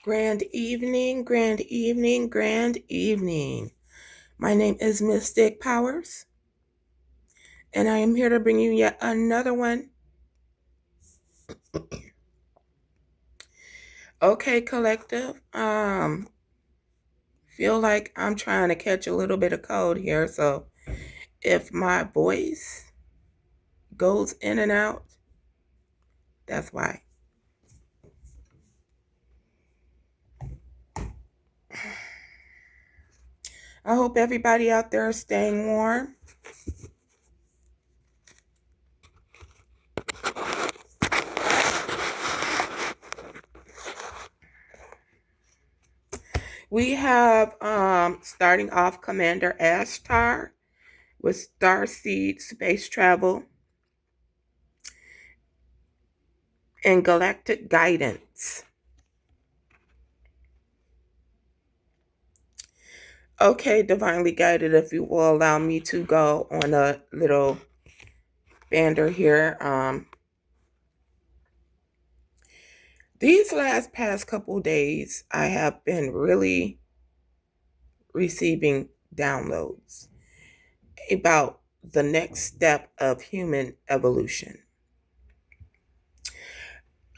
Grand evening, grand evening, grand evening. My name is Mystic Powers, and I am here to bring you yet another one. Okay, collective. Feel like I'm trying to catch a little bit of cold here, so if my voice goes in and out, that's why. I hope everybody out there is staying warm. We have starting off Commander Ashtar with Starseed Space Travel and Galactic Guidance. Okay, divinely guided, if you will allow me to go on a little bander here. These past couple days, I have been really receiving downloads about the next step of human evolution.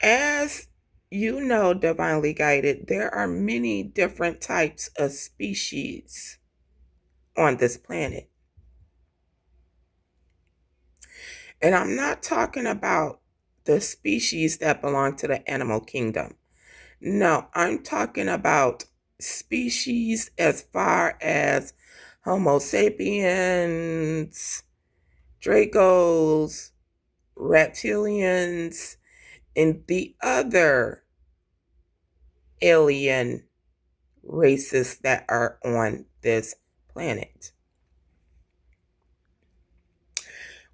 As you know, divinely guided, there are many different types of species on this planet. And I'm not talking about the species that belong to the animal kingdom. No, I'm talking about species as far as Homo sapiens, Dracos, reptilians, and the other alien races that are on this planet.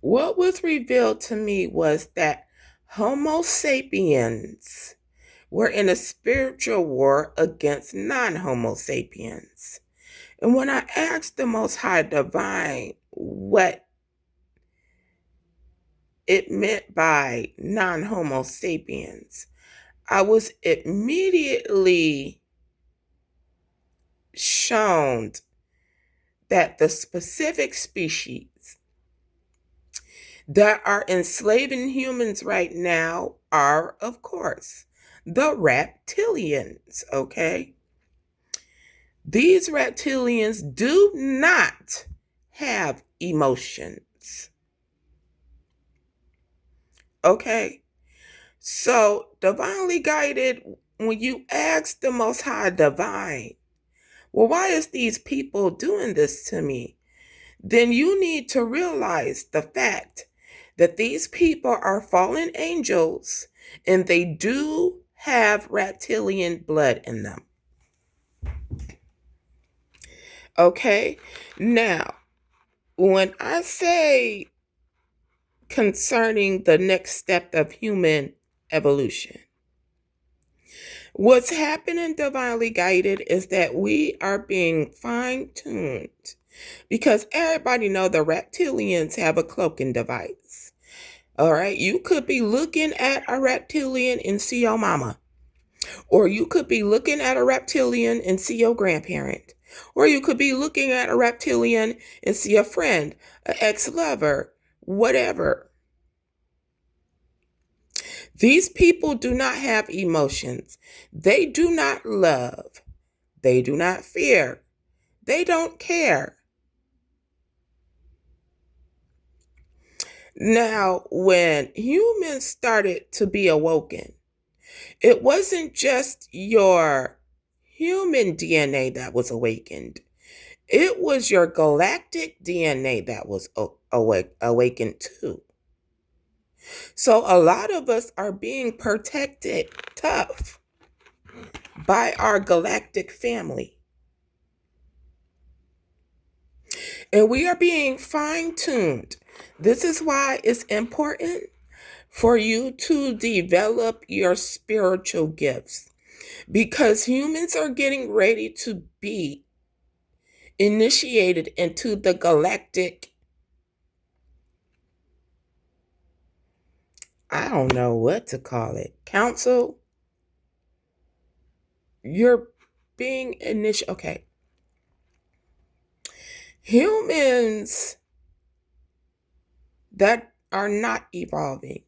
What was revealed to me was that Homo sapiens were in a spiritual war against non-Homo sapiens. And when I asked the Most High Divine what it meant by non-Homo sapiens, I was immediately shown that the specific species that are enslaving humans right now are, of course, the reptilians, okay? These reptilians do not have emotions, okay? So, divinely guided, when you ask the Most High Divine, well, why is these people doing this to me? Then you need to realize the fact that these people are fallen angels and they do have reptilian blood in them. Okay? Now, when I say concerning the next step of human evolution, what's happening divinely guided is that we are being fine-tuned because everybody know the reptilians have a cloaking device. All right, you could be looking at a reptilian and see your mama, or you could be looking at a reptilian and see your grandparent, or you could be looking at a reptilian and see a friend, an ex-lover, whatever. These people do not have emotions. They do not love. They do not fear. They don't care. Now, when humans started to be awoken, it wasn't just your human DNA that was awakened. It was your galactic DNA that was awakened too. So a lot of us are being protected tough by our galactic family. And we are being fine-tuned. This is why it's important for you to develop your spiritual gifts, because humans are getting ready to be initiated into the galactic, I don't know what to call it, council. you're being initial. Okay. Humans that are not evolving,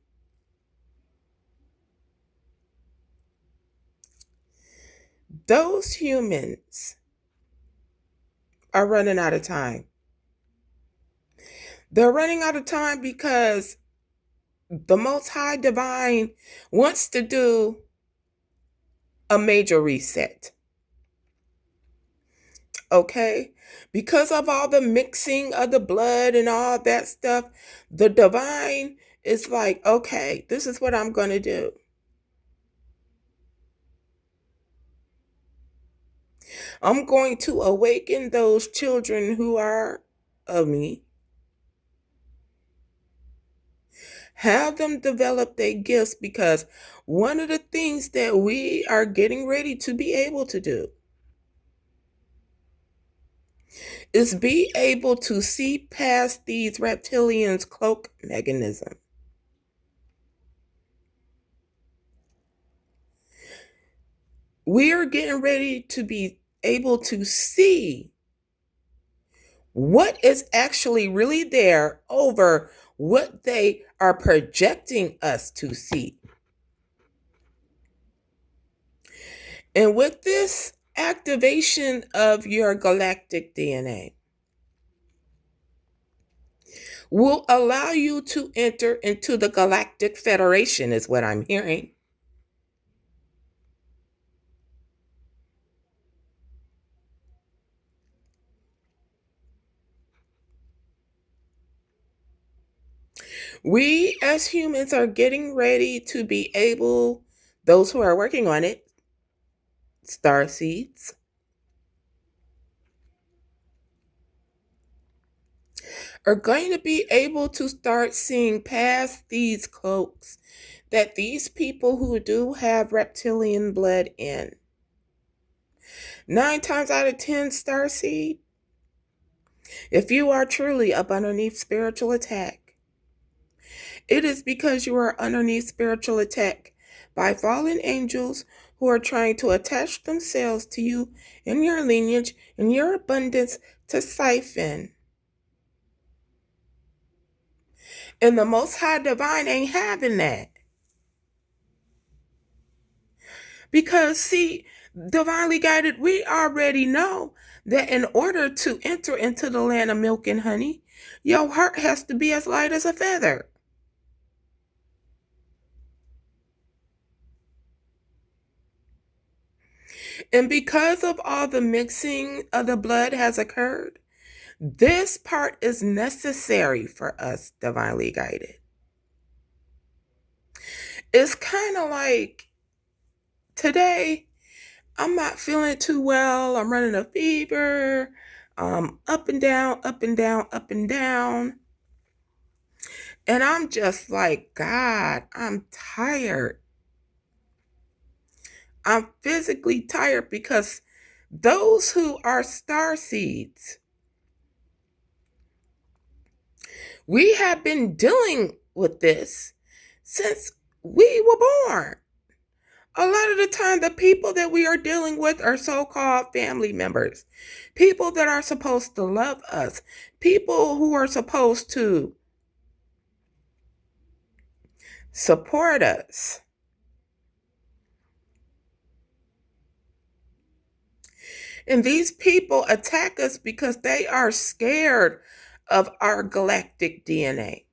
those humans are running out of time. They're running out of time because the Most High Divine wants to do a major reset. Okay? Because of all the mixing of the blood and all that stuff, the divine is like, okay, this is what I'm going to do. I'm going to awaken those children who are of me, have them develop their gifts, because one of the things that we are getting ready to be able to do is be able to see past these reptilians' cloak mechanism. We are getting ready to be able to see what is actually really there over what they are projecting us to see. And with this activation of your galactic DNA will allow you to enter into the Galactic Federation, is what I'm hearing. We as humans are getting ready to be able, those who are working on it, star seeds, are going to be able to start seeing past these cloaks that these people who do have reptilian blood in. 9 times out of 10, starseed, if you are truly up underneath spiritual attack, it is because you are underneath spiritual attack by fallen angels who are trying to attach themselves to you and your lineage and your abundance to siphon. And the Most High Divine ain't having that. Because, see, divinely guided, we already know that in order to enter into the land of milk and honey, your heart has to be as light as a feather. And because of all the mixing of the blood has occurred, this part is necessary for us, divinely guided. It's kind of like today, I'm not feeling too well. I'm running a fever, up and down, up and down, up and down. And I'm just like, God, I'm tired. I'm physically tired because those who are star seeds, we have been dealing with this since we were born. A lot of the time, the people that we are dealing with are so-called family members, people that are supposed to love us, people who are supposed to support us. And these people attack us because they are scared of our galactic DNA.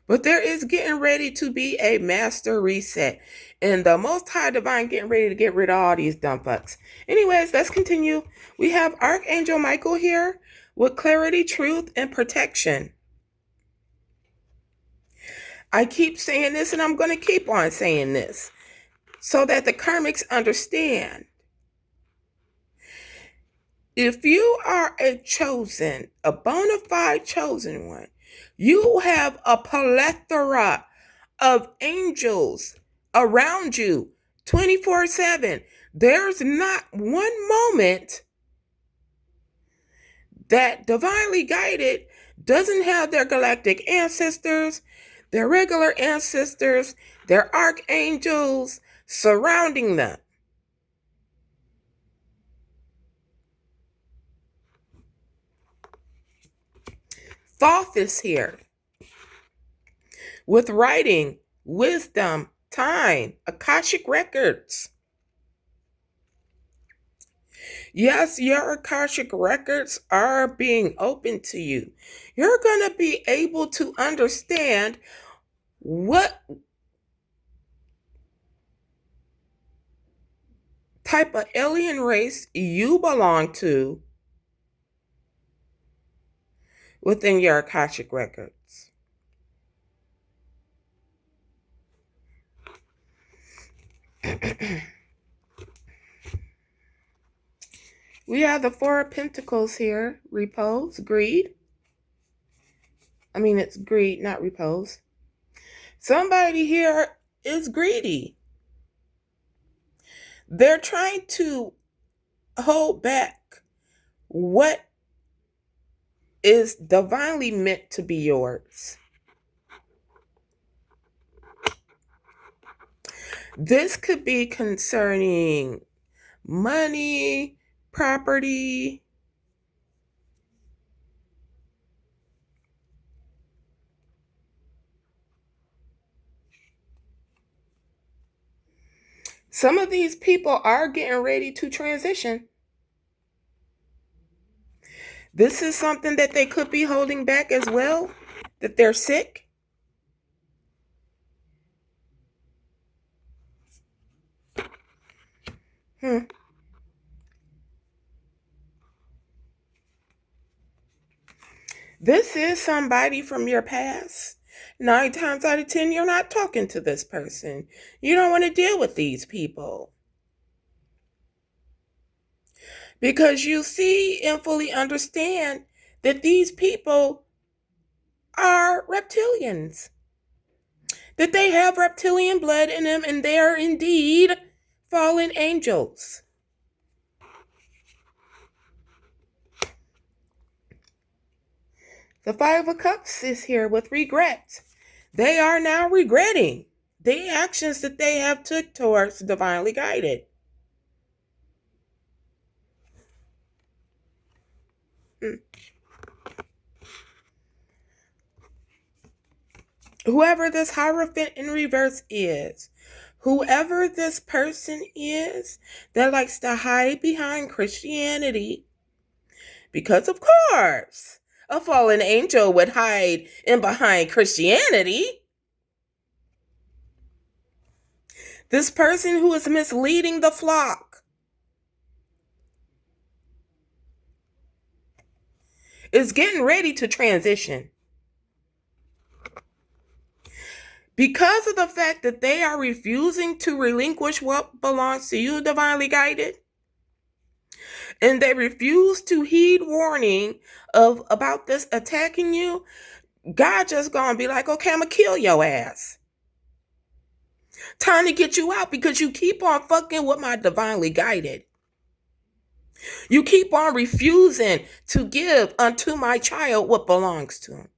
But there is getting ready to be a master reset. And the Most High Divine getting ready to get rid of all these dumb fucks. Anyways, let's continue. We have Archangel Michael here with clarity, truth, and protection. I keep saying this and I'm going to keep on saying this so that the karmics understand. If you are a chosen, a bona fide chosen one, you have a plethora of angels around you 24/7. There's not one moment that divinely guided doesn't have their galactic ancestors, their regular ancestors, their archangels surrounding them. Thoth is here with writing, wisdom, time, Akashic records. Yes, your Akashic records are being opened to you. You're going to be able to understand what type of alien race you belong to within your Akashic records. We have the Four of Pentacles here. Repose, greed. It's greed, not repose. Somebody here is greedy. They're trying to hold back what is divinely meant to be yours. This could be concerning money, property. Some of these people are getting ready to transition. This is something that they could be holding back as well, that they're sick. This is somebody from your past. 9 times out of 10, you're not talking to this person. You don't want to deal with these people. Because you see and fully understand that these people are reptilians. That they have reptilian blood in them, and they are indeed fallen angels. The Five of Cups is here with regret. They are now regretting the actions that they have took towards divinely guided. Whoever this Hierophant in reverse is, whoever this person is that likes to hide behind Christianity, because of course, a fallen angel would hide in behind Christianity. This person who is misleading the flock is getting ready to transition. Because of the fact that they are refusing to relinquish what belongs to you, divinely guided, and they refuse to heed warning about this attacking you, God just gonna be like, okay, I'm gonna kill your ass. Time to get you out because you keep on fucking with my divinely guided. You keep on refusing to give unto my child what belongs to him.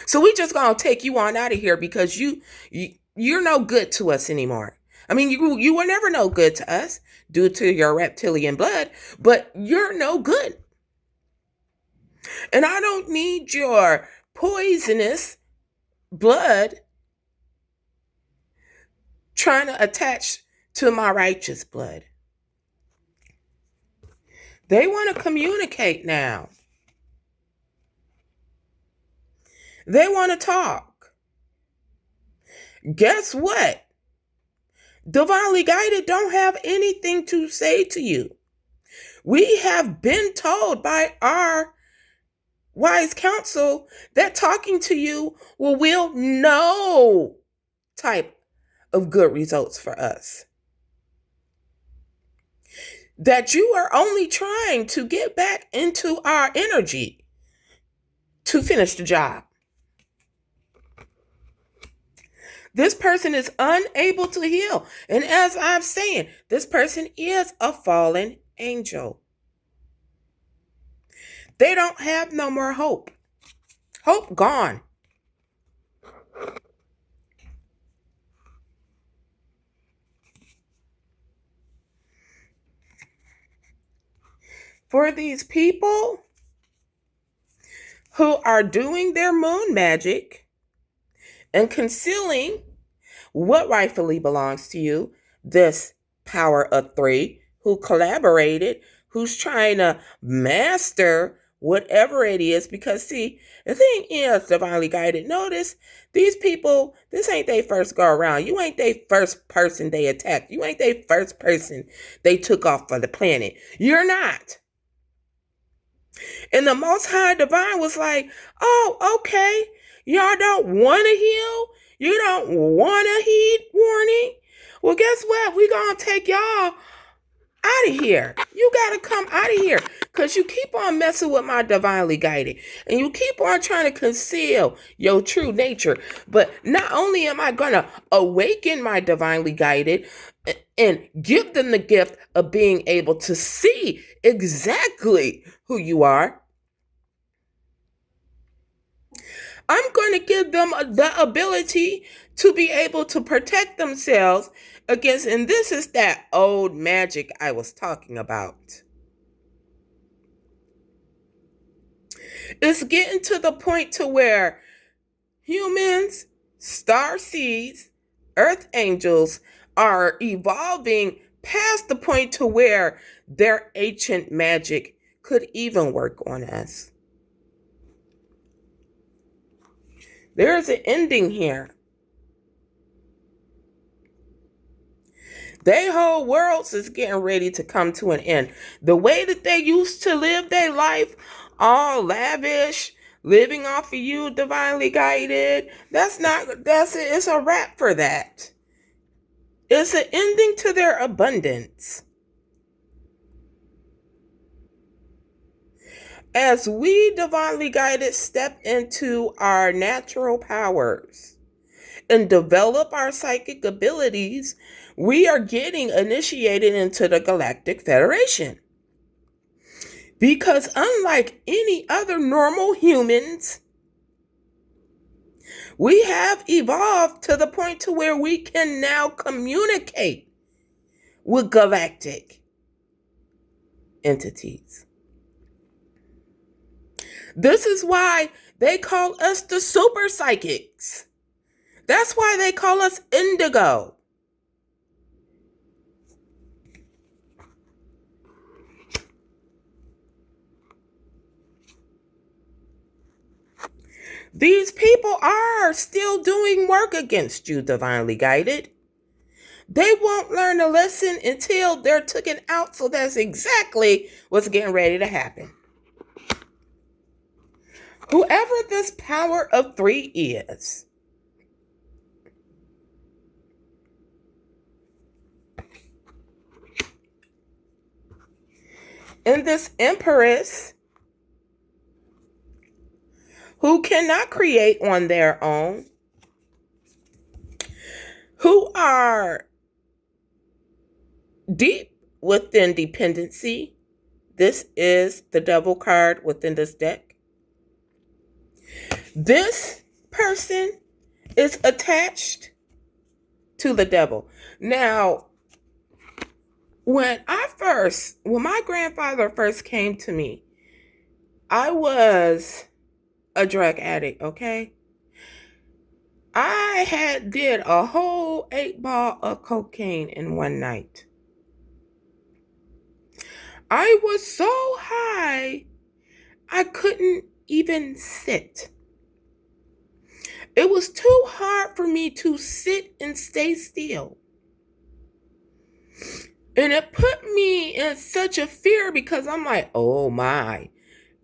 So we just gonna take you on out of here because you're no good to us anymore. You were never no good to us due to your reptilian blood, but you're no good. And I don't need your poisonous blood trying to attach to my righteous blood. They want to communicate now. They want to talk. Guess what? Divinely guided don't have anything to say to you. We have been told by our wise counsel that talking to you will wield no type of good results for us. That you are only trying to get back into our energy to finish the job. This person is unable to heal. And as I'm saying, this person is a fallen angel. They don't have no more hope. Hope gone. for these people who are doing their moon magic and concealing what rightfully belongs to you, this power of three who collaborated, who's trying to master whatever it is. Because, see, the thing is, divinely guided, notice these people, this ain't their first go around. You ain't their first person they attacked. You ain't their first person they took off for the planet. You're not. And the Most High Divine was like, oh, okay, y'all don't want to heal? You don't want to heed warning? Well, guess what? We going to take y'all out of here. You got to come out of here because you keep on messing with my divinely guided and you keep on trying to conceal your true nature. But not only am I going to awaken my divinely guided and give them the gift of being able to see exactly who you are, I'm going to give them the ability to be able to protect themselves against, and this is that old magic I was talking about. It's getting to the point to where humans, star seeds, earth angels are evolving past the point to where their ancient magic could even work on us. There is an ending here. Their whole worlds is getting ready to come to an end. The way that they used to live their life, all lavish, living off of you, divinely guided, it's a wrap for that. It's an ending to their abundance. As we divinely guided step into our natural powers and develop our psychic abilities, we are getting initiated into the Galactic Federation. Because unlike any other normal humans, we have evolved to the point to where we can now communicate with galactic entities. This is why they call us the super psychics. That's why they call us indigo. These people are still doing work against you, divinely guided. They won't learn a lesson until they're taken out, so that's exactly what's getting ready to happen. Whoever this power of three is, and this empress who cannot create on their own, who are deep within dependency. This is the devil card within this deck. This person is attached to the devil. Now, when my grandfather first came to me, I was a drug addict, okay? I did a whole 8-ball of cocaine in one night. I was so high, I couldn't even sit. It was too hard for me to sit and stay still. And it put me in such a fear because I'm like, oh my,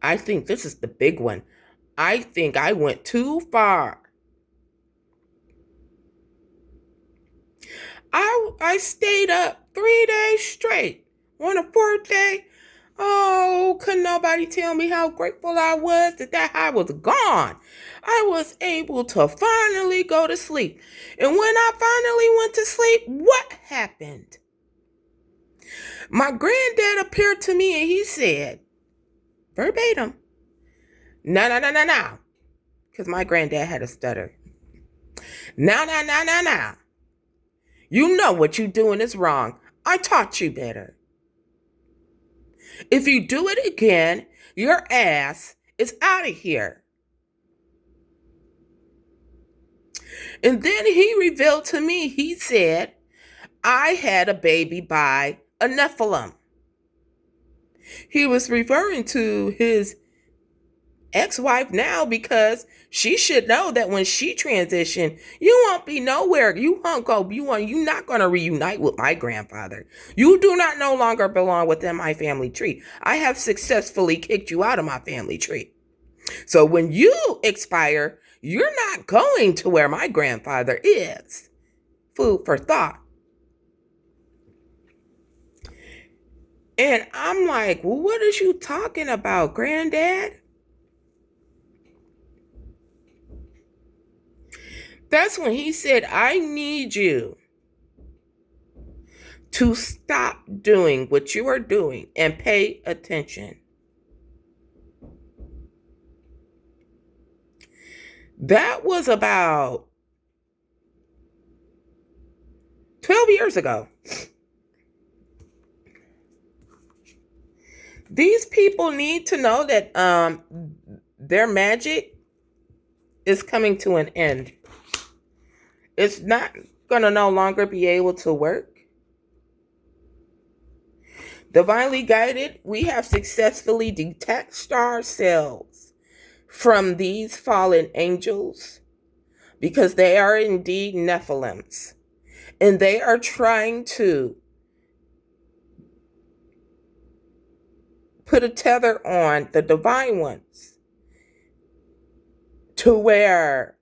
I think this is the big one. I think I went too far. I stayed up 3 days straight. On the 4th day, oh, could nobody tell me how grateful I was that high was gone. I was able to finally go to sleep. And when I finally went to sleep, what happened? My granddad appeared to me and he said, verbatim, no. Because my granddad had a stutter. No. You know what you're doing is wrong. I taught you better. If you do it again, your ass is out of here. And then he revealed to me, he said, I had a baby by a Nephilim. He was referring to his ex-wife now because she should know that when she transitioned, you won't be nowhere. You you're not gonna reunite with my grandfather. You do not no longer belong within my family tree. I have successfully kicked you out of my family tree. So when you expire, you're not going to where my grandfather is. Food for thought. And I'm like, well, what is you talking about, granddad? That's when he said, I need you to stop doing what you are doing and pay attention. That was about 12 years ago. These people need to know that their magic is coming to an end. It's not going to no longer be able to work. Divinely guided, we have successfully detached ourselves from these fallen angels because they are indeed Nephilims. And they are trying to put a tether on the divine ones to where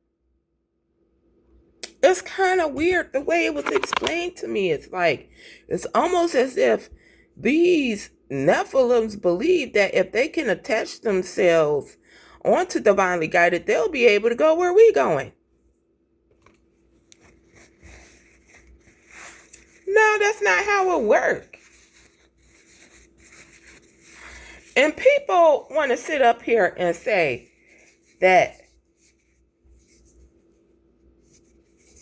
it's kind of weird the way it was explained to me. It's almost as if these Nephilims believe that if they can attach themselves onto divinely guided, they'll be able to go where we're going. No, that's not how it works. And people want to sit up here and say that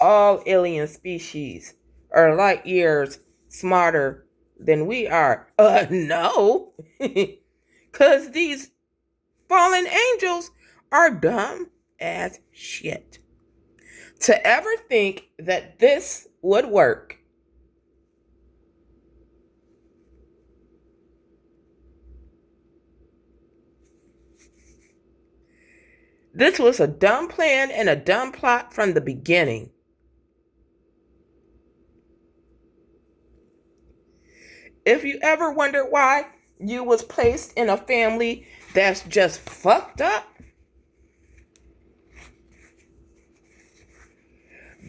all alien species are light years smarter than we are. No. Because these fallen angels are dumb as shit. To ever think that this would work. This was a dumb plan and a dumb plot from the beginning. If you ever wondered why you was placed in a family that's just fucked up,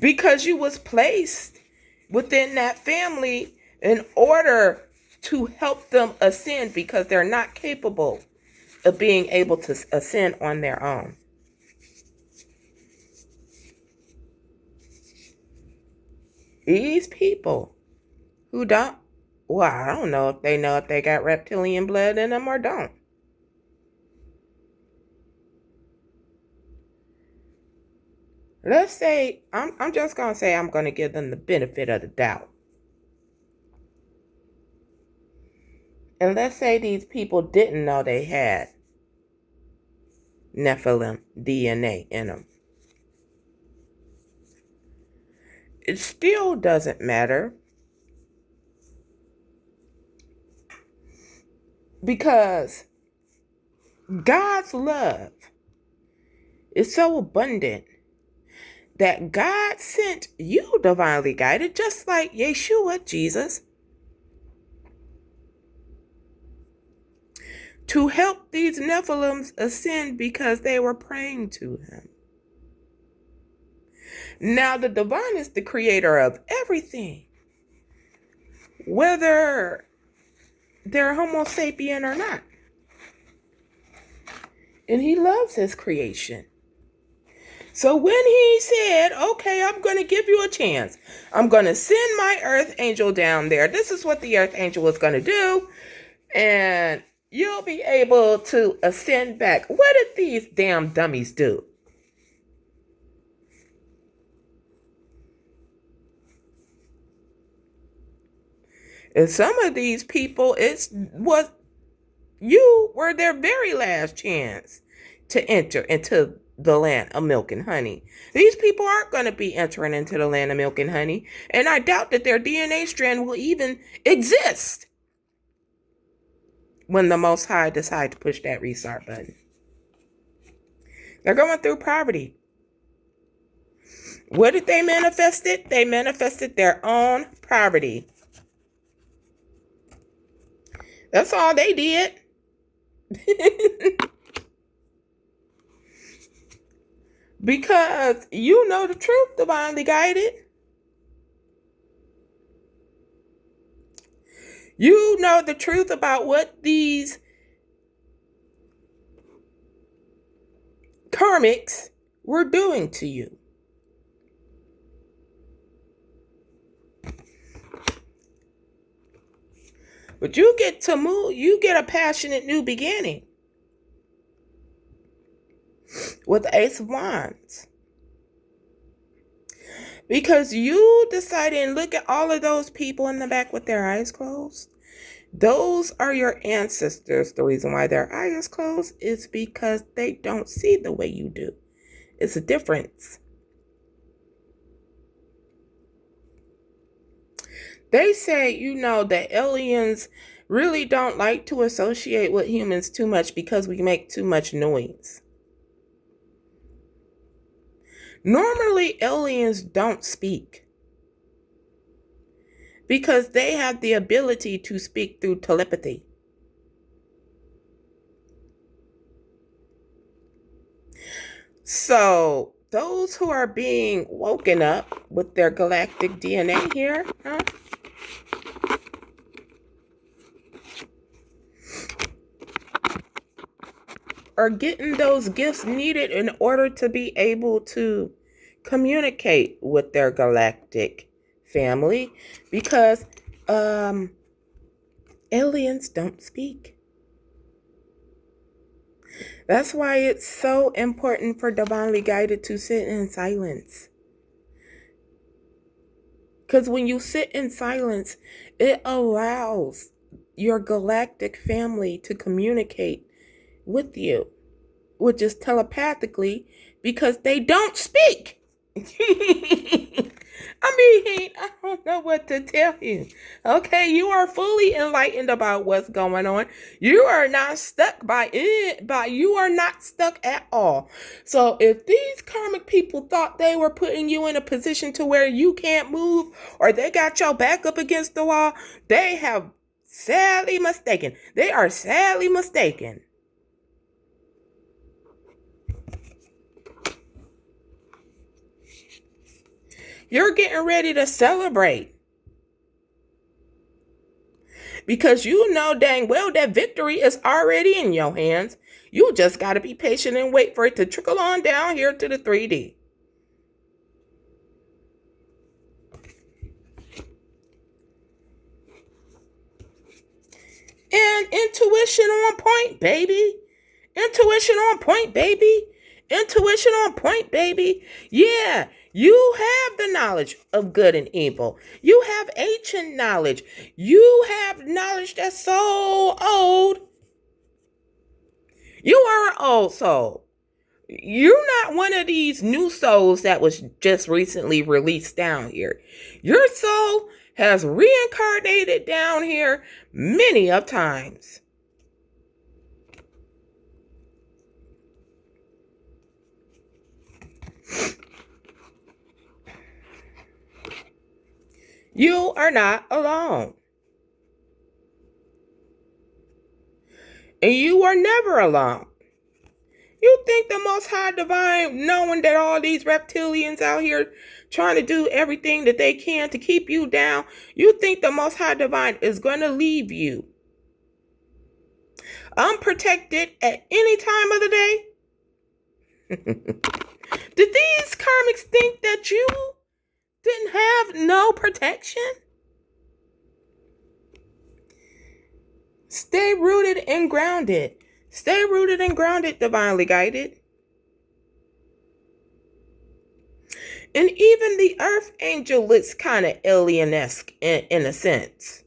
because you was placed within that family in order to help them ascend because they're not capable of being able to ascend on their own. These people who don't, well, I don't know if they know if they got reptilian blood in them or don't. Let's say, I'm just going to say I'm going to give them the benefit of the doubt. And let's say these people didn't know they had Nephilim DNA in them. It still doesn't matter. Because God's love is so abundant that God sent you divinely guided, just like Yeshua, Jesus, to help these Nephilims ascend because they were praying to him. Now, the divine is the creator of everything, whether they're Homo sapien or not. And he loves his creation. So when he said, okay, I'm going to give you a chance. I'm going to send my earth angel down there. This is what the earth angel was going to do. And you'll be able to ascend back. What did these damn dummies do? And some of these people, You were their very last chance to enter into the land of milk and honey. These people aren't going to be entering into the land of milk and honey, and I doubt that their DNA strand will even exist when the Most High decide to push that restart button. They're going through poverty. What did they manifest it? They manifested their own poverty. That's all they did. Because you know the truth, divinely guided. You know the truth about what these karmics were doing to you. But you get to move, you get a passionate new beginning with the Ace of Wands. Because you decided, and look at all of those people in the back with their eyes closed. Those are your ancestors. The reason why their eyes closed is because they don't see the way you do. It's a difference. They say, that aliens really don't like to associate with humans too much because we make too much noise. Normally, aliens don't speak because they have the ability to speak through telepathy. So, those who are being woken up with their galactic DNA here, are getting those gifts needed in order to be able to communicate with their galactic family, because aliens don't speak. That's why it's so important for divinely guided to sit in silence. Because when you sit in silence, it allows your galactic family to communicate with you, which is telepathically, because they don't speak. I don't know what to tell you. Okay, you are fully enlightened about what's going on. You are not stuck by it, you are not stuck at all. So if these karmic people thought they were putting you in a position to where you can't move, or they got your back up against the wall, they have sadly mistaken. They are sadly mistaken. You're getting ready to celebrate. Because you know dang well that victory is already in your hands. You just got to be patient and wait for it to trickle on down here to the 3D. And intuition on point, baby. Intuition on point, baby. Intuition on point, baby. Yeah, you have the knowledge of good and evil. You have ancient knowledge. You have knowledge that's so old. You are an old soul. You're not one of these new souls that was just recently released down here. Your soul has reincarnated down here many of times. You are not alone. And you are never alone. You think the Most High Divine, knowing that all these reptilians out here trying to do everything that they can to keep you down, you think the Most High Divine is going to leave you unprotected at any time of the day? Did these karmics think that you didn't have no protection? Stay rooted and grounded. Stay rooted and grounded, divinely guided. And even the earth angel looks kind of alien-esque in a sense.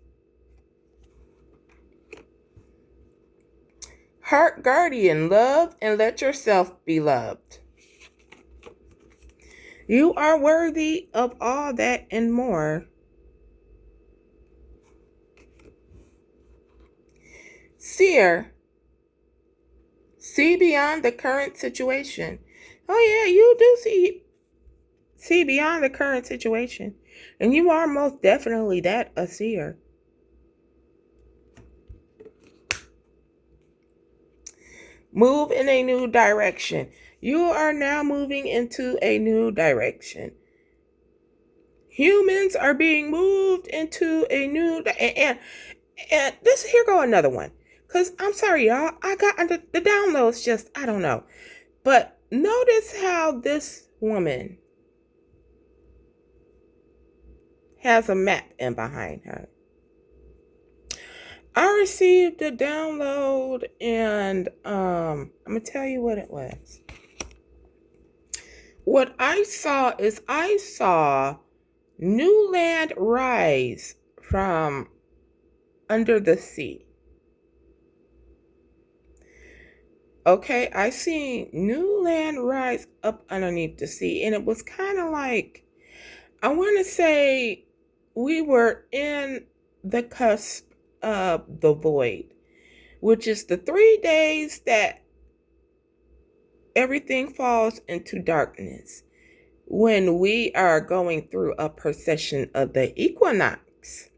Heart guardian, love and let yourself be loved. You are worthy of all that and more. Seer, see beyond the current situation. Oh yeah, you do see beyond the current situation. And you are most definitely that, a seer. Move in a new direction. You are now moving into a new direction. Humans are being moved into a new and this here go another one. Cause I'm sorry, y'all. I got the downloads just I don't know. But notice how this woman has a map in behind her. I received a download and I'm gonna tell you what it was. What I saw new land rise from under the sea. Okay, I see new land rise up underneath the sea, and it was kind of like, I want to say we were in the cusp of the void, which is the 3 days that everything falls into darkness when we are going through a precession of the equinox.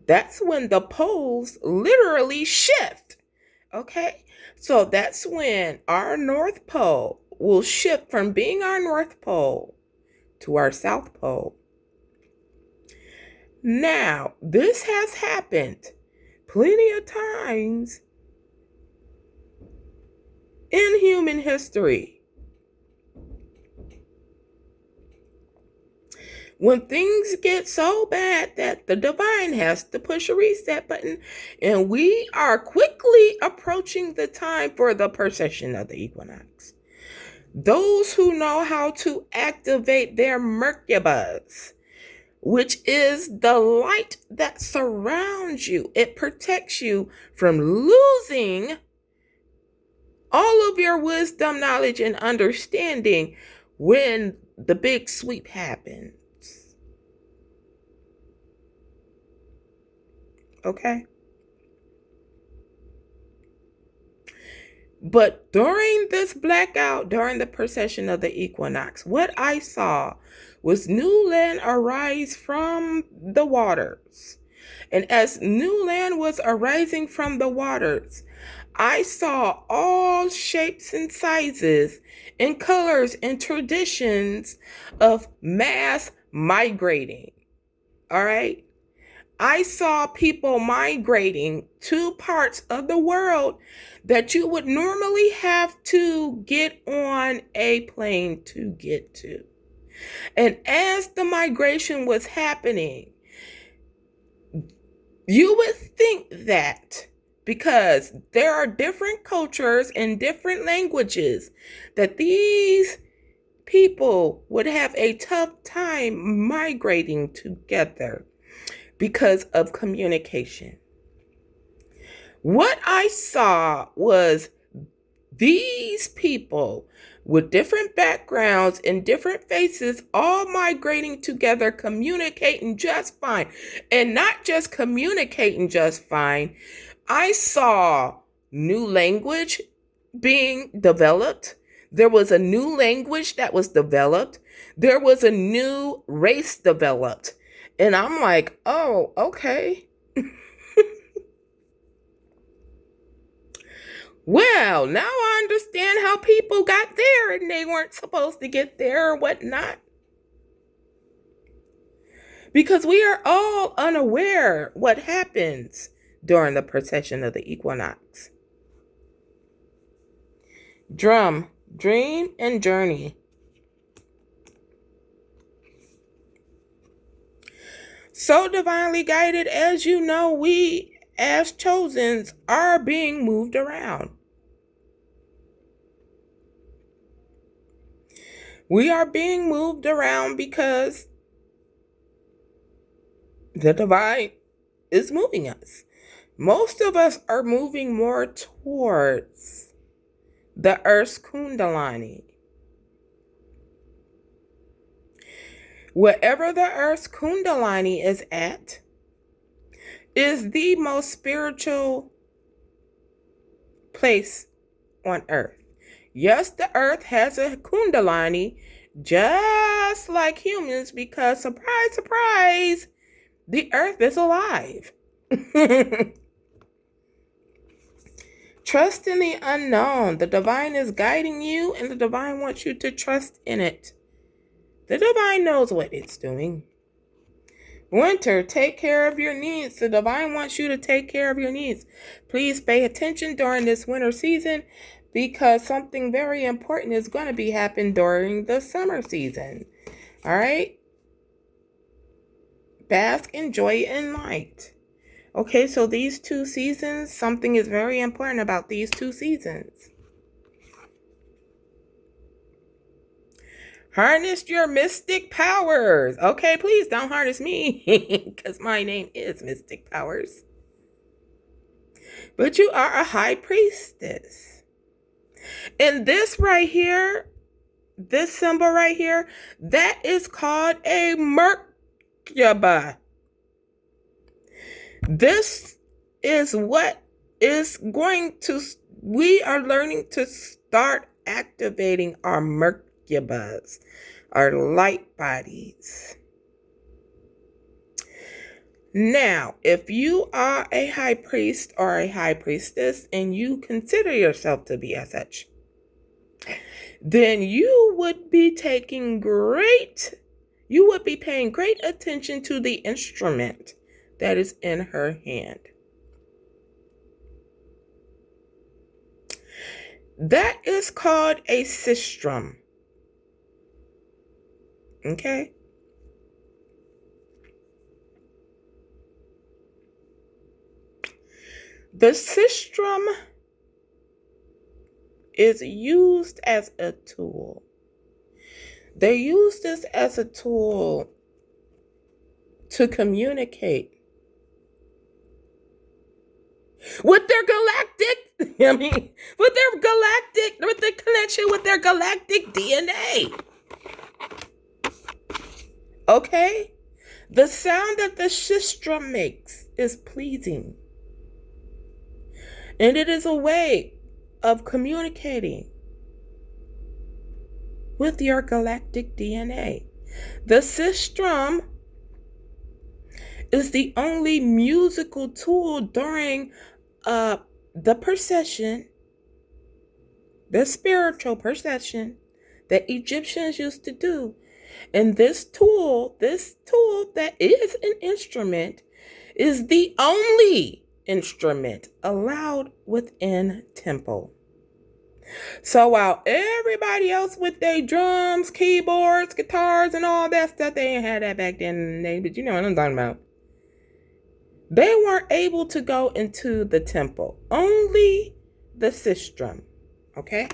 That's when the poles literally shift. Okay, so that's when our North Pole will shift from being our North Pole to our South Pole. Now, this has happened plenty of times in human history. When things get so bad that the divine has to push a reset button, and we are quickly approaching the time for the precession of the equinox. Those who know how to activate their Merkabahs, which is the light that surrounds you, it protects you from losing all of your wisdom, knowledge, and understanding when the big sweep happens. Okay? But during this blackout, during the precession of the equinox, what I saw was new land arise from the waters. And as new land was arising from the waters, I saw all shapes and sizes and colors and traditions of mass migrating. All right? I saw people migrating to parts of the world that you would normally have to get on a plane to get to. And as the migration was happening, you would think that because there are different cultures and different languages, that these people would have a tough time migrating together because of communication. What I saw was these people with different backgrounds and different faces all migrating together, communicating just fine. And not just communicating just fine. I saw new language being developed. There was a new language that was developed. There was a new race developed. And I'm like, oh, okay. Well, now I understand how people got there and they weren't supposed to get there or whatnot. Because we are all unaware what happens during the precession of the equinox. Dream, and journey. So divinely guided, as you know, we as chosens are being moved around. We are being moved around because the divine is moving us. Most of us are moving more towards the Earth's Kundalini. Wherever the Earth's Kundalini is at, is the most spiritual place on Earth. Yes, the Earth has a Kundalini, just like humans, because surprise, surprise, the Earth is alive. Trust in the unknown. The divine is guiding you, and the divine wants you to trust in it. The divine knows what it's doing. Winter, take care of your needs. The divine wants you to take care of your needs. Please pay attention during this winter season, because something very important is going to be happening during the summer season. All right? Bask in joy and light. Okay, so these 2 seasons, something is very important about these 2 seasons. Harness your mystic powers. Okay, please don't harness me, because my name is Mystic Powers. But you are a high priestess. And this right here, this symbol right here, that is called a Merkaba. This is what is going to, we are learning to start activating our Merkabas, our light bodies. Now, if you are a high priest or a high priestess and you consider yourself to be as such, then you would be paying great attention to the instrument that is in her hand. That is called a sistrum. Okay? The sistrum is used as a tool. They use this as a tool to communicate with their galactic, with their connection with their galactic DNA. Okay? The sound that the sistrum makes is pleasing. And it is a way of communicating with your galactic DNA. The sistrum is the only musical tool during the procession, the spiritual procession that Egyptians used to do. And this tool that is an instrument, is the only instrument allowed within temple. So while everybody else with their drums, keyboards, guitars, and all that stuff, they ain't had that back then, but you know what I'm talking about. They weren't able to go into the temple. Only the sistrum. Okay?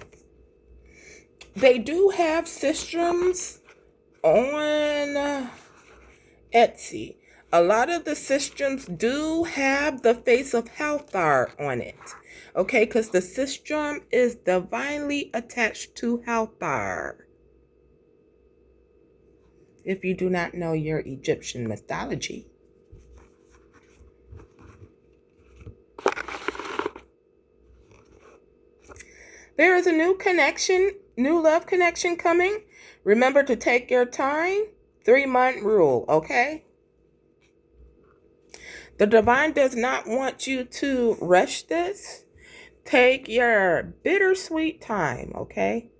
They do have sistrums on Etsy. A lot of the sistrums do have the face of Halthar on it. Okay, because the sistrum is divinely attached to Halthar. If you do not know your Egyptian mythology. There is a new love connection coming. Remember to take your time. 3-month rule, okay? The divine does not want you to rush this. Take your bittersweet time, okay?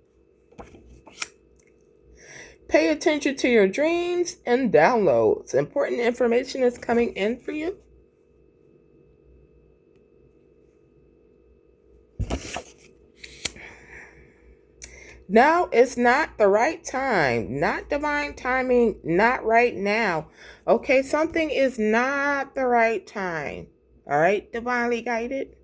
Pay attention to your dreams and downloads. Important information is coming in for you. Now is not the right time. Not divine timing. Not right now. Okay, something is not the right time. All right, divinely guided.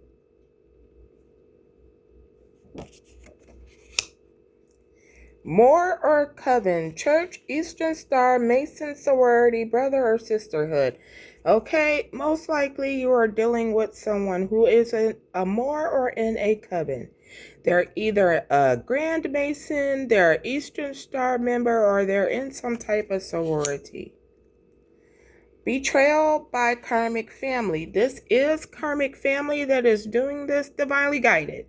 More or coven, church, Eastern Star, Mason sorority, brother or sisterhood. Okay, most likely you are dealing with someone who is a Moor or in a coven. They're either a Grand Mason, they're an Eastern Star member, or they're in some type of sorority. Betrayal by karmic family. This is karmic family that is doing this, divinely guided.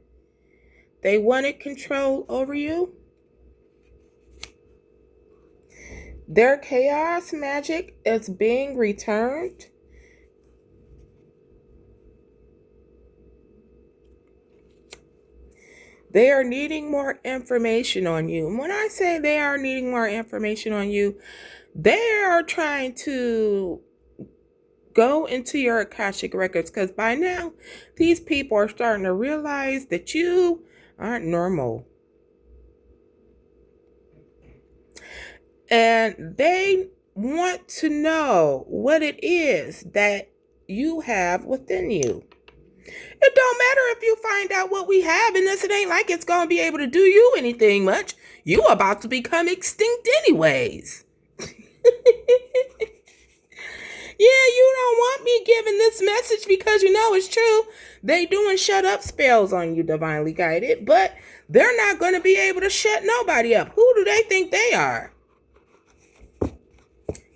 They wanted control over you. Their chaos magic is being returned. They are needing more information on you. And when I say they are needing more information on you, they are trying to go into your Akashic records, because by now these people are starting to realize that you aren't normal. And they want to know what it is that you have within you. It don't matter if you find out what we have in this. It ain't like it's going to be able to do you anything much. You about to become extinct anyways. Yeah, you don't want me giving this message because you know it's true. They doing shut up spells on you, divinely guided, but they're not going to be able to shut nobody up. Who do they think they are?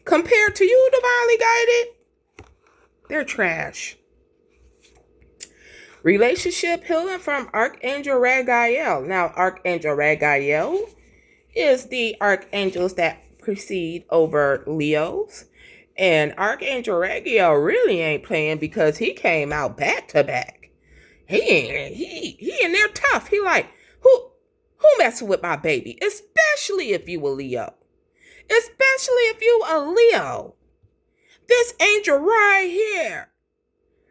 Compared to you, divinely guided, they're trash. Relationship healing from Archangel Ragael. Now, Archangel Ragael is the archangels that precede over Leos. And Archangel Ragael really ain't playing because he came out back to back. He in there tough. He like, who messing with my baby? Especially if you a Leo. Especially if you a Leo. This angel right here.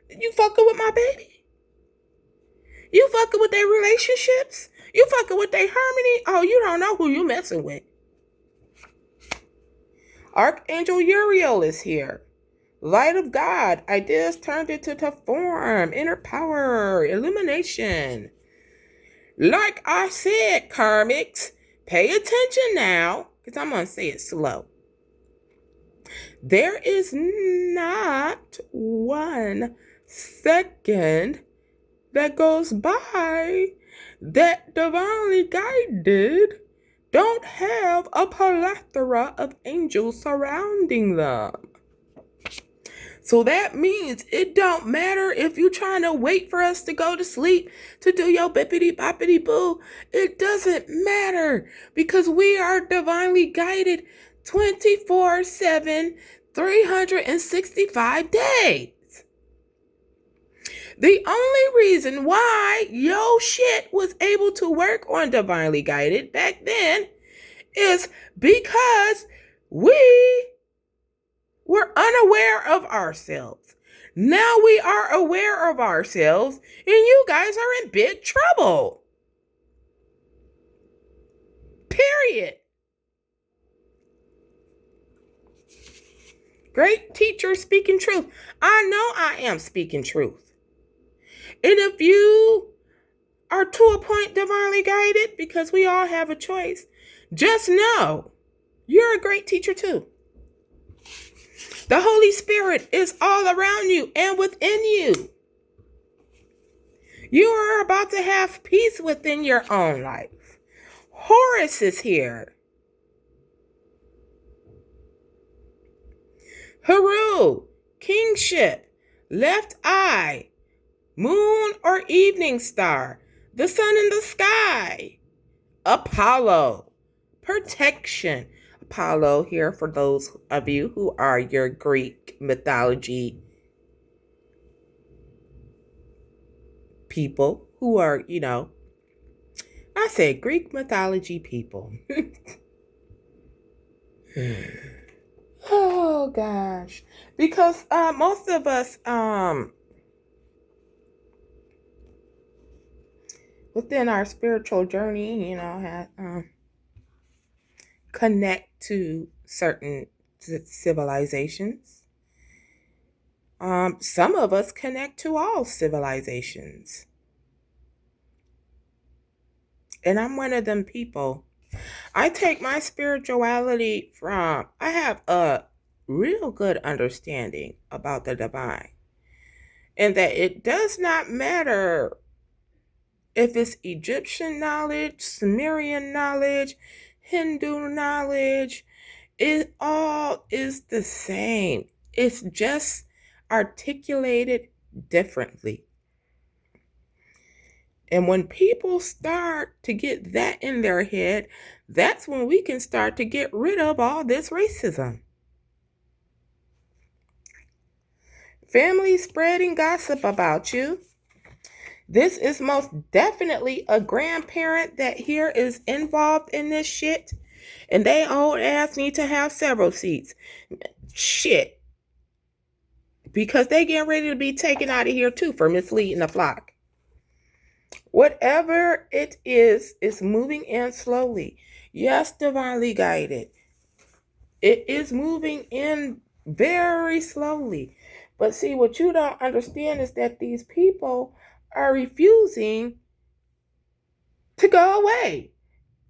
You fucking with my baby? You fucking with their relationships? You fucking with their harmony? Oh, you don't know who you messing with. Archangel Uriel is here. Light of God. Ideas turned into form. Inner power. Illumination. Like I said, karmics, pay attention now, because I'm going to say it slow. There is not 1 second that goes by that divinely guided don't have a plethora of angels surrounding them. So that means it don't matter if you're trying to wait for us to go to sleep to do your bippity boppity boo. It doesn't matter because we are divinely guided 24/7, 365 days. The only reason why yo shit was able to work on divinely guided back then is because we were unaware of ourselves. Now we are aware of ourselves, and you guys are in big trouble. Period. Great teacher speaking truth. I know I am speaking truth. And if you are to a point divinely guided, because we all have a choice, just know you're a great teacher too. The Holy Spirit is all around you and within you. You are about to have peace within your own life. Horus is here. Haru, kingship, left eye, moon or evening star, the sun in the sky, Apollo, protection. Apollo here for those of you who are your Greek mythology people who are, I said Greek mythology people. Oh gosh, because most of us within our spiritual journey, connect to certain civilizations. Some of us connect to all civilizations. And I'm one of them people. I take my spirituality from, I have a real good understanding about the divine, and that it does not matter if it's Egyptian knowledge, Sumerian knowledge, Hindu knowledge, it all is the same. It's just articulated differently. And when people start to get that in their head, that's when we can start to get rid of all this racism. Family spreading gossip about you. This is most definitely a grandparent that here is involved in this shit. And they old ass need to have several seats. Shit. Because they getting ready to be taken out of here too for misleading the flock. Whatever it is moving in slowly. Yes, divinely guided. It is moving in very slowly. But see, what you don't understand is that these people are refusing to go away.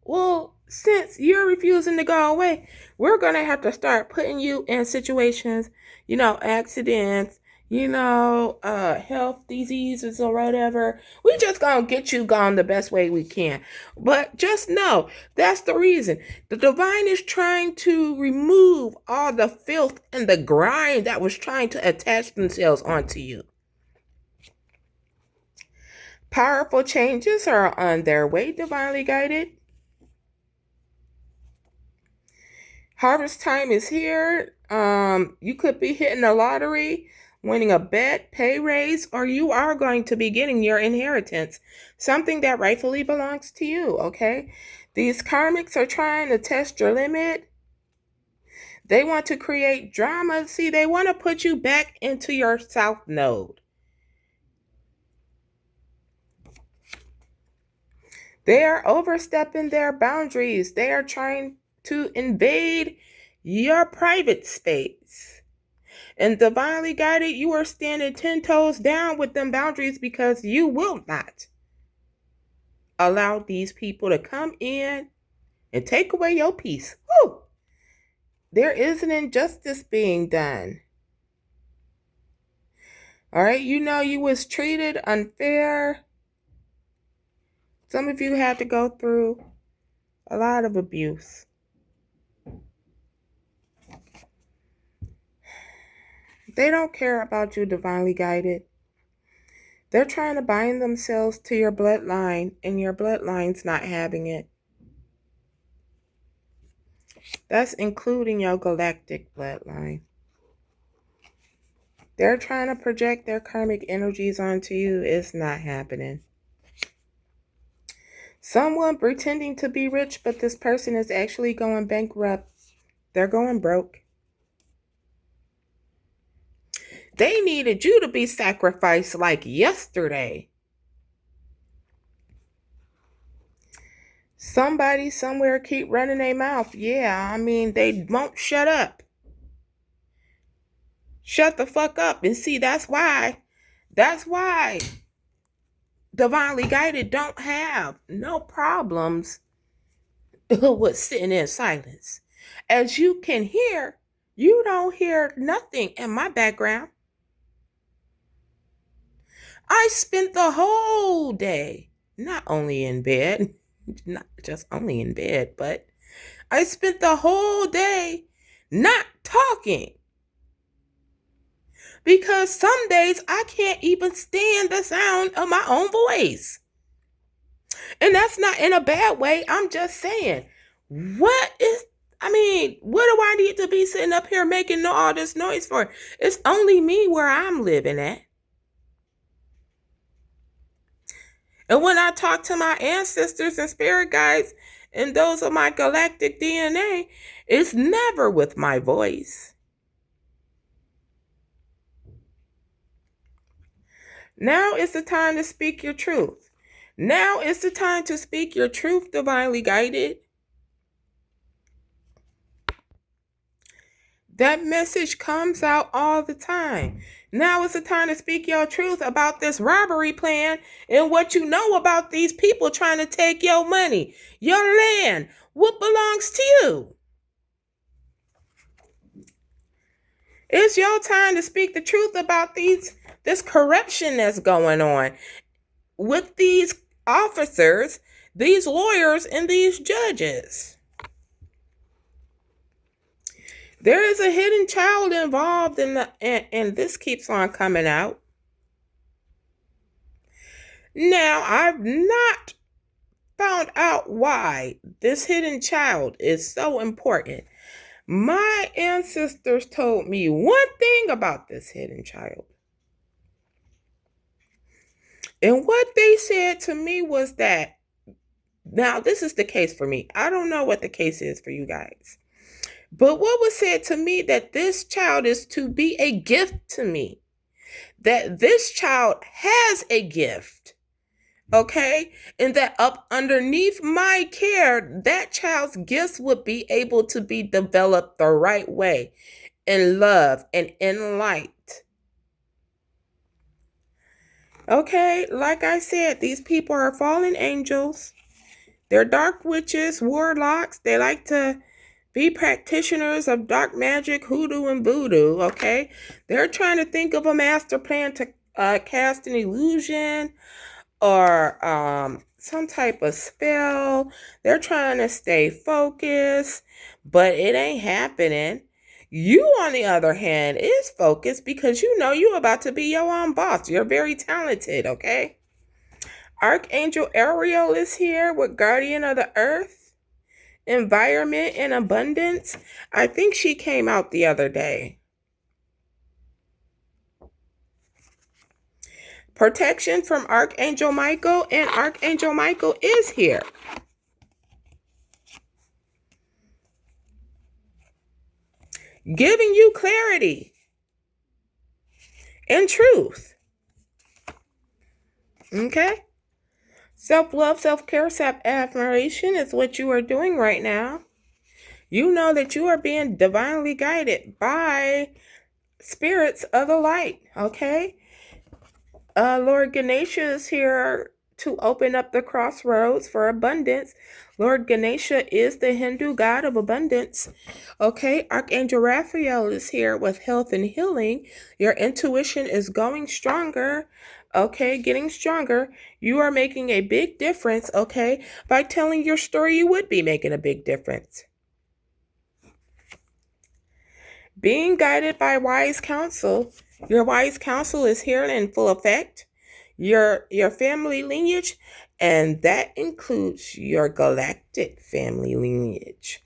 Well, since you're refusing to go away, we're going to have to start putting you in situations, accidents, health diseases or whatever. We just going to get you gone the best way we can. But just know, that's the reason. The divine is trying to remove all the filth and the grime that was trying to attach themselves onto you. Powerful changes are on their way, divinely guided. Harvest time is here. You could be hitting the lottery, winning a bet, pay raise, or you are going to be getting your inheritance, something that rightfully belongs to you, okay? These karmics are trying to test your limit. They want to create drama. See, they want to put you back into your south node. They are overstepping their boundaries. They are trying to invade your private space. And divinely guided, you are standing 10 toes down with them boundaries because you will not allow these people to come in and take away your peace. Whew. There is an injustice being done. All right, you was treated unfair. Some of you had to go through a lot of abuse. They don't care about you, divinely guided. They're trying to bind themselves to your bloodline, and your bloodline's not having it. That's including your galactic bloodline. They're trying to project their karmic energies onto you. It's not happening. Someone pretending to be rich, but this person is actually going bankrupt. They're going broke. They needed you to be sacrificed like yesterday. Somebody somewhere keep running their mouth. Yeah, they won't shut up. Shut the fuck up. And see, that's why divinely guided don't have no problems with sitting in silence. As you can hear, you don't hear nothing in my background. I spent the whole day not only in bed, not just only in bed, but I spent the whole day not talking. Because some days I can't even stand the sound of my own voice. And that's not in a bad way. I'm just saying, what do I need to be sitting up here making all this noise for? It's only me where I'm living at. And when I talk to my ancestors and spirit guides and those of my galactic DNA, it's never with my voice. Now is the time to speak your truth. Now is the time to speak your truth, divinely guided. That message comes out all the time. Now is the time to speak your truth about this robbery plan and what you know about these people trying to take your money, your land, what belongs to you. It's your time to speak the truth about this corruption that's going on with these officers, these lawyers, and these judges. There is a hidden child involved and this keeps on coming out. Now, I've not found out why this hidden child is so important. My ancestors told me one thing about this hidden child. And what they said to me was that, now this is the case for me. I don't know what the case is for you guys. But what was said to me that this child is to be a gift to me. That this child has a gift. Okay? And that up underneath my care, that child's gifts would be able to be developed the right way, in love and in light. Okay, like I said, these people are fallen angels. They're dark witches, warlocks. They like to be practitioners of dark magic, hoodoo, and voodoo, okay? They're trying to think of a master plan to cast an illusion or some type of spell. They're trying to stay focused, but it ain't happening. You, on the other hand, is focused because you know you're about to be your own boss. You're very talented, okay? Archangel Ariel is here with Guardian of the Earth, Environment and Abundance. I think she came out the other day. Protection from Archangel Michael, and Archangel Michael is here. Giving you clarity and truth. Okay? Self-love, self-care, self-admiration is what you are doing right now. You know that you are being divinely guided by spirits of the light, okay? Lord Ganesha is here to open up the crossroads for abundance. Lord Ganesha is the Hindu god of abundance. Okay, Archangel Raphael is here with health and healing. Your intuition is going stronger. Okay, getting stronger. You are making a big difference, okay? By telling your story, you would be making a big difference. Being guided by wise counsel. Your wise counsel is here and in full effect. Your family lineage, and that includes your galactic family lineage.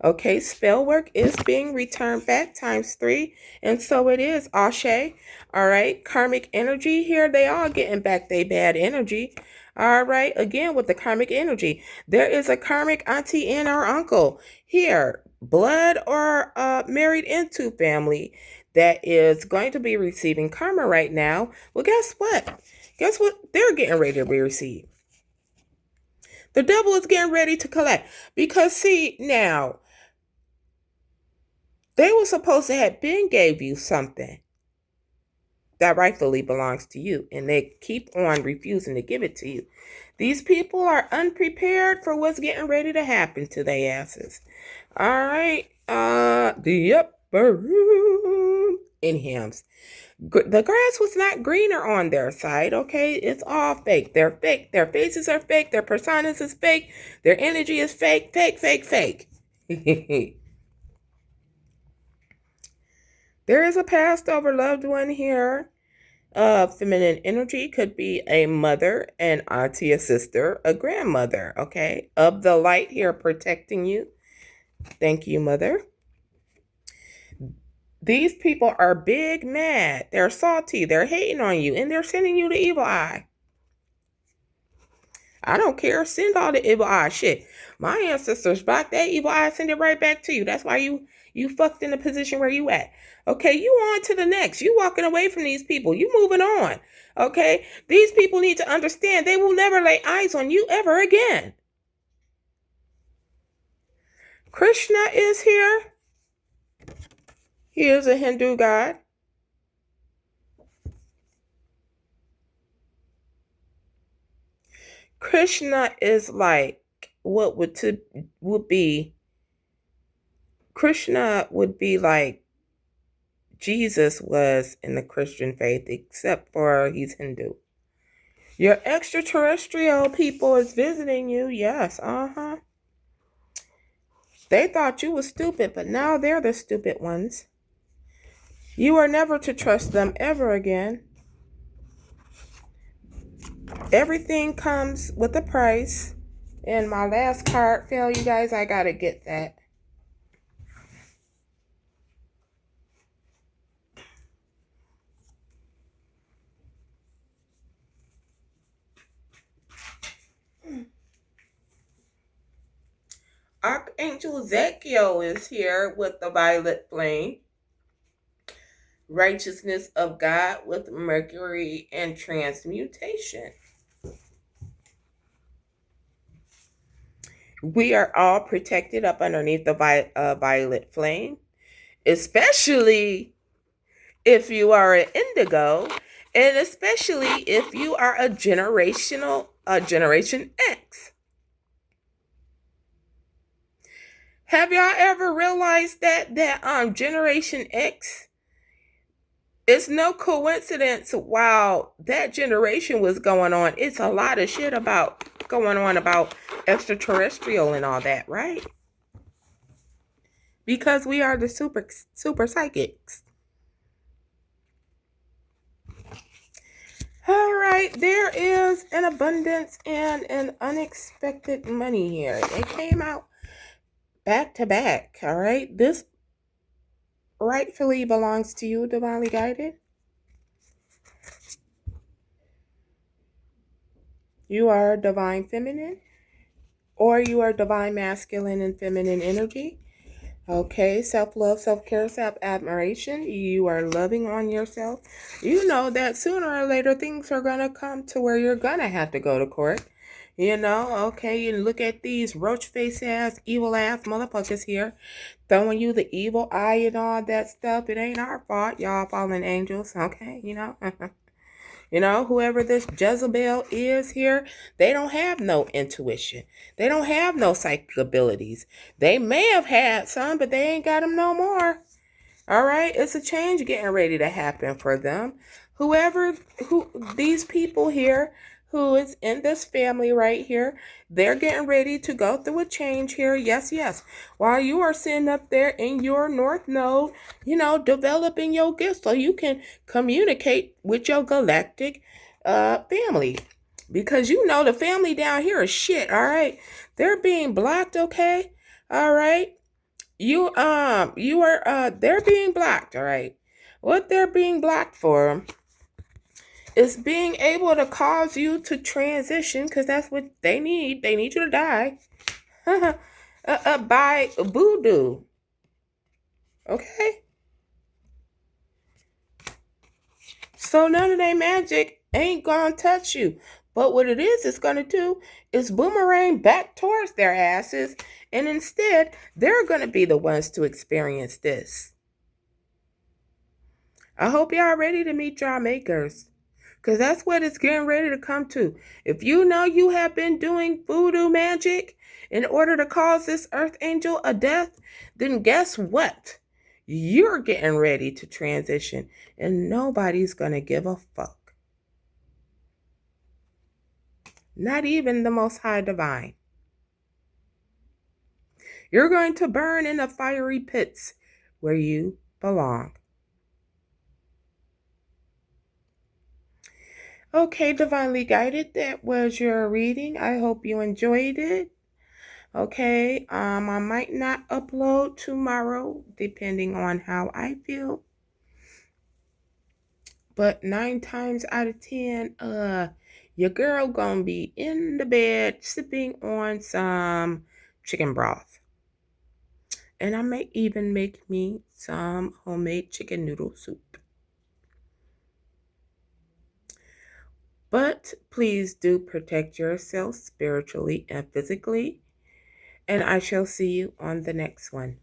Okay, spell work is being returned back ×3, and so it is, Ashe. All right, karmic energy here, they all getting back their bad energy. All right, again with the karmic energy, there is a karmic auntie and our uncle here, blood or married into family, that is going to be receiving karma right now. Well, guess what? Guess what they're getting ready to receive? The devil is getting ready to collect. Because see, now, they were supposed to have been gave you something that rightfully belongs to you, and they keep on refusing to give it to you. These people are unprepared for what's getting ready to happen to their asses. All right, the upper room in hymns. The grass was not greener on their side, okay? It's all fake. They're fake. Their faces are fake. Their personas is fake. Their energy is fake, fake, fake, fake. There is a passed over loved one here. Feminine energy could be a mother, an auntie, a sister, a grandmother, okay? Of the light here protecting you. Thank you, mother. These people are big mad. They're salty. They're hating on you, and they're sending you the evil eye. I don't care. Send all the evil eye shit. My ancestors blocked that evil eye. Send it right back to you. That's why you fucked in the position where you at. Okay, you on to the next. You walking away from these people. You moving on. Okay, these people need to understand they will never lay eyes on you ever again. Krishna is here. He is a Hindu god. Krishna is like what would be Krishna would be like Jesus was in the Christian faith, except for he's Hindu. Your extraterrestrial people is visiting you. Yes, They thought you were stupid, but now they're the stupid ones. You are never to trust them ever again. Everything comes with a price. And my last card fell, you guys. I gotta get that. Archangel Ezekiel is here with the violet flame. Righteousness of God with Mercury and transmutation. We are all protected up underneath the violet flame, especially if you are an indigo, and especially if you are a Generation X. Have y'all ever realized that Generation X? It's no coincidence while that generation was going on, it's a lot of shit about going on about extraterrestrial and all that, right? Because we are the super psychics. All right, there is an abundance and an unexpected money here. They came out back to back. All right, this rightfully belongs to you, divinely guided. You are divine feminine, or you are divine masculine and feminine energy. Okay, self-love, self-care, self-admiration. You are loving on yourself. You know that sooner or later things are going to come to where you're going to have to go to court. You know, okay, you look at these roach-face ass, evil ass motherfuckers here throwing you the evil eye and all that stuff. It ain't our fault, y'all fallen angels, okay, you know. You know, whoever this Jezebel is here, they don't have no intuition. They don't have no psychic abilities. They may have had some, but they ain't got them no more. All right, it's a change getting ready to happen for them. These people here, who is in this family right here, they're getting ready to go through a change here. Yes, yes. While you are sitting up there in your North Node, you know, developing your gifts so you can communicate with your galactic family. Because you know the family down here is shit, all right? They're being blocked, okay? All right? They're being blocked, all right? What they're being blocked for is being able to cause you to transition, because that's what they need. They need you to die by voodoo. Okay? So none of their magic ain't gonna touch you. But what it is it's gonna do is boomerang back towards their asses, and instead, they're gonna be the ones to experience this. I hope y'all ready to meet y'all makers. Because that's what it's getting ready to come to. If you know you have been doing voodoo magic in order to cause this earth angel a death, then guess what? You're getting ready to transition and nobody's going to give a fuck. Not even the Most High Divine. You're going to burn in the fiery pits where you belong. Okay, divinely guided, that was your reading. I hope you enjoyed it. Okay, I might not upload tomorrow depending on how I feel. But 9 times out of 10, your girl gonna be in the bed sipping on some chicken broth. And I may even make me some homemade chicken noodle soup. But please do protect yourself spiritually and physically. And I shall see you on the next one.